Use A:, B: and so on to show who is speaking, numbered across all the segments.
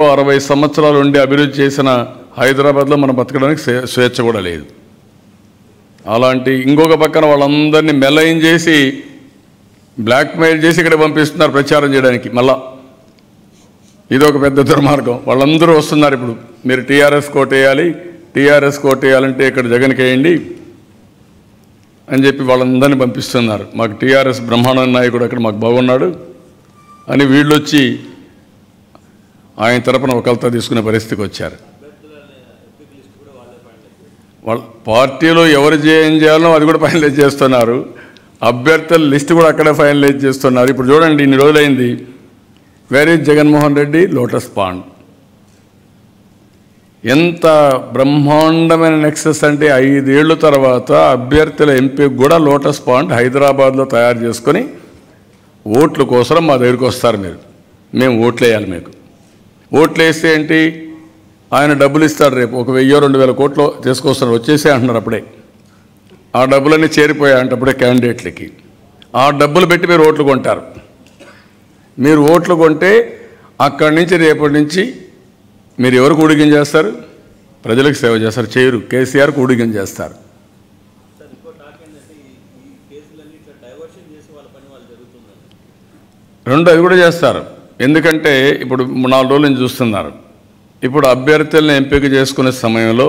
A: 60 సంవత్సరాలు ఉండి అభివృద్ధి చేసిన హైదరాబాద్లో మనం బతకడానికి స్వేచ్ఛ కూడా లేదు. అలాంటి ఇంకొక పక్కన వాళ్ళందరినీ మెలైన్ చేసి బ్లాక్మెయిల్ చేసి ఇక్కడ పంపిస్తున్నారు ప్రచారం చేయడానికి. మళ్ళా ఇదొక పెద్ద దుర్మార్గం. వాళ్ళందరూ వస్తున్నారు. ఇప్పుడు మీరు టీఆర్ఎస్ కోటేయాలి, టీఆర్ఎస్ కోటేయాలంటే ఇక్కడ జగన్కి వేయండి అని చెప్పి వాళ్ళందరినీ పంపిస్తున్నారు. మాకు టీఆర్ఎస్ బ్రహ్మాండ నాయకుడు అక్కడ మాకు బాగున్నాడు అని వీళ్ళు వచ్చి ఆయన తరపున ఒకళ్ళతో తీసుకునే పరిస్థితికి వచ్చారు. వాళ్ళ పార్టీలో ఎవరు ఏం చేయాలో అది కూడా ఫైనలైజ్ చేస్తున్నారు. అభ్యర్థుల లిస్ట్ కూడా అక్కడే ఫైనలైజ్ చేస్తున్నారు. ఇప్పుడు చూడండి, ఇన్ని రోజులైంది. Where is Jaganmohan Reddy? Lotus pond. ఎంత బ్రహ్మాండమైన నెక్సెస్ అంటే 5 ఏళ్ళ తర్వాత అభ్యర్థుల ఎంపీకి కూడా లోటస్ పాండ్ హైదరాబాద్లో తయారు చేసుకొని ఓట్ల కోసం మా దగ్గరికి వస్తారు. మేము ఓట్లు వేయాలి. మీకు ఓట్లు వేస్తే ఏంటి? ఆయన డబ్బులు ఇస్తాడు. రేపు 1000-2000 కోట్లు తీసుకొస్తున్నారు. వచ్చేసే అంటున్నారు. అప్పుడే ఆ డబ్బులన్నీ చేరిపోయాయంటే అప్పుడే క్యాండిడేట్లకి. ఆ డబ్బులు పెట్టి మీరు ఓట్లు కొంటారు. మీరు ఓట్లు కొంటే అక్కడి నుంచి రేపటి నుంచి మీరు ఎవరికి ఊడిగం చేస్తారు? ప్రజలకు సేవ చేస్తారు. చేయరు. కేసీఆర్కి ఊడిగం చేస్తారు. రెండు అది కూడా చేస్తారు. ఎందుకంటే ఇప్పుడు 4 రోజుల నుంచి చూస్తున్నారు. ఇప్పుడు అభ్యర్థులను ఎంపిక చేసుకునే సమయంలో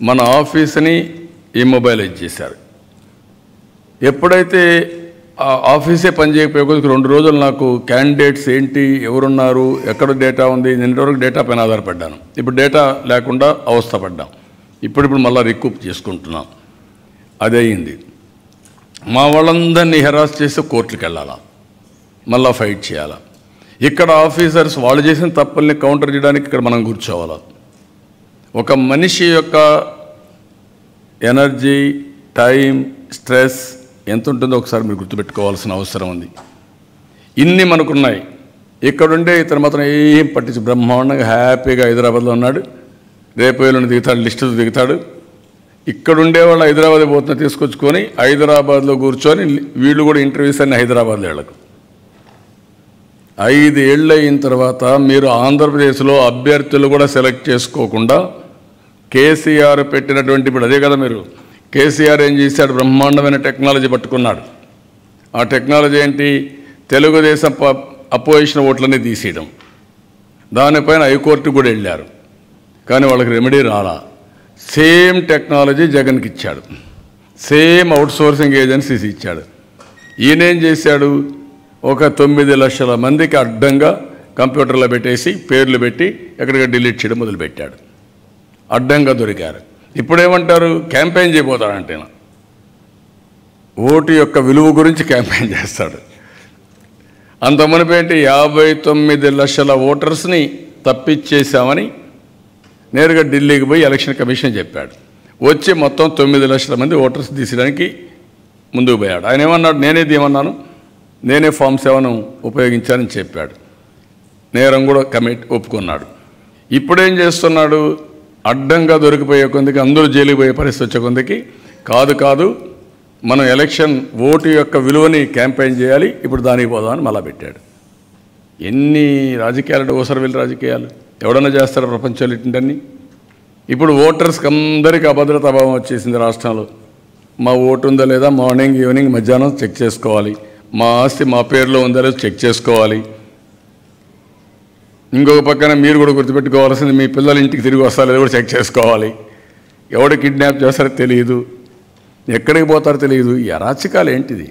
A: మన ఆఫీస్ని ఇమ్మొబైలైజ్ చేశారు. ఎప్పుడైతే ఆ ఆఫీసే పనిచేయకపోతే 2 రోజులు నాకు క్యాండిడేట్స్ ఏంటి, ఎవరున్నారు, ఎక్కడ డేటా ఉంది, నిన్నటివరకు డేటా పైన ఆధారపడ్డాను. ఇప్పుడు డేటా లేకుండా అవస్థపడ్డాం. ఇప్పుడు మళ్ళీ రికూప్ చేసుకుంటున్నాం. అదే అయింది. మా వాళ్ళందరినీ హెరాస్ చేసి కోర్టులకు వెళ్ళాలా, మళ్ళీ ఫైట్ చేయాలా. ఇక్కడ ఆఫీసర్స్ వాళ్ళు చేసిన తప్పుల్ని కౌంటర్ చేయడానికి ఇక్కడ మనం కూర్చోవాలా. ఒక మనిషి యొక్క ఎనర్జీ, టైం, స్ట్రెస్ ఎంత ఉంటుందో ఒకసారి మీరు గుర్తుపెట్టుకోవాల్సిన అవసరం ఉంది. ఇన్ని మనకున్నాయి. ఇక్కడుండే ఇతను మాత్రం ఏం పట్టించి బ్రహ్మాండంగా హ్యాపీగా హైదరాబాద్లో ఉన్నాడు. రేపు ఎల్లుండి దిగుతాడు, లిస్టు దిగుతాడు. ఇక్కడుండే వాళ్ళు హైదరాబాద్ పోతున్న తీసుకొచ్చుకొని హైదరాబాద్లో కూర్చొని వీళ్ళు కూడా ఇంటర్వ్యూస్ అన్ని హైదరాబాద్లో వెళ్ళకు. 5 ఏళ్ళు అయిన తర్వాత మీరు ఆంధ్రప్రదేశ్లో అభ్యర్థులు కూడా సెలెక్ట్ చేసుకోకుండా కేసీఆర్ పెట్టినటువంటి, ఇప్పుడు అదే కదా మీరు, కేసీఆర్ ఏం చేశాడు? బ్రహ్మాండమైన టెక్నాలజీ పట్టుకున్నాడు. ఆ టెక్నాలజీ ఏంటి? తెలుగుదేశం అపోజిషన్ ఓట్లన్నీ తీసేయడం. దానిపైన హైకోర్టు కూడా వెళ్ళారు. కానీ వాళ్ళకి రెమెడీ రాలా. సేమ్ టెక్నాలజీ జగన్కి ఇచ్చాడు. సేమ్ అవుట్సోర్సింగ్ ఏజెన్సీస్ ఇచ్చాడు. ఈయనేం చేశాడు? ఒక 9 లక్షల మందికి అడ్డంగా కంప్యూటర్లో పెట్టేసి పేర్లు పెట్టి ఎక్కడికి డిలీట్ చేయడం మొదలుపెట్టాడు. అడ్డంగా దొరికారు. ఇప్పుడేమంటారు? క్యాంపెయిన్ చేయబోతాడంటే ఓటు యొక్క విలువ గురించి క్యాంపెయిన్ చేస్తాడు. అంత మునిపేంటి 59 లక్షల ఓటర్స్ని తప్పించేశామని నేరుగా ఢిల్లీకి పోయి ఎలక్షన్ కమిషన్ చెప్పాడు. వచ్చి మొత్తం 9 లక్షల మంది ఓటర్స్ తీసడానికి ముందుకు పోయాడు. ఆయన ఏమన్నాడు? నేనేది ఏమన్నాను, నేనే ఫామ్ 7 ఉపయోగించానని చెప్పాడు. నేరం కూడా ఒప్పుకున్నాడు. ఇప్పుడేం చేస్తున్నాడు? అడ్డంగా దొరికిపోయే కొందికి, అందరూ జైలుకి పోయే పరిస్థితి వచ్చే కొందికి కాదు మనం ఎలక్షన్ ఓటు యొక్క విలువని క్యాంపెయిన్ చేయాలి, ఇప్పుడు దానికి పోదామని మళ్ళా పెట్టాడు. ఎన్ని రాజకీయాలు ఓసరి వెళ్ళి రాజకీయాలు ఎవడన్నా చేస్తారో ప్రపంచంలో ఇటుంటన్నీ. ఇప్పుడు ఓటర్స్కి అందరికీ అభద్రతా భావం వచ్చేసింది రాష్ట్రంలో. మా ఓటు ఉందా లేదా మార్నింగ్, ఈవినింగ్, మధ్యాహ్నం చెక్ చేసుకోవాలి. మా ఆస్తి మా పేరులో ఉందా లేదో చెక్ చేసుకోవాలి. ఇంకొక పక్కన మీరు కూడా గుర్తుపెట్టుకోవాల్సింది, మీ పిల్లలు ఇంటికి తిరిగి వస్తారో లేదో కూడా చెక్ చేసుకోవాలి. ఎవడు కిడ్నాప్ చేస్తారో తెలియదు, ఎక్కడికి పోతారో తెలియదు. ఈ అరాచకాలు ఏంటిది?